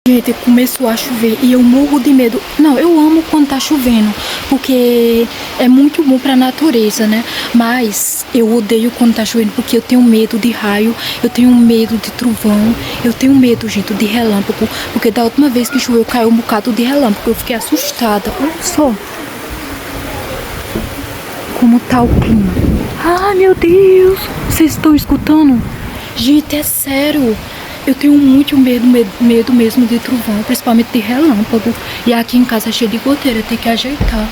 Gente, começou a chover e eu morro de medo. Não, eu amo quando tá chovendo, porque é muito bom pra natureza, né? Mas eu odeio quando tá chovendo, porque eu tenho medo de raio, eu tenho medo de trovão, eu tenho medo, gente, de relâmpago, porque da última vez que choveu caiu um bocado de relâmpago, eu fiquei assustada. Olha só como tá o clima. Ai, meu Deus, vocês estão escutando? Gente, é sério. Eu tenho muito medo mesmo de trovão, principalmente de relâmpago. E aqui em casa é cheio de goteira, tem que ajeitar.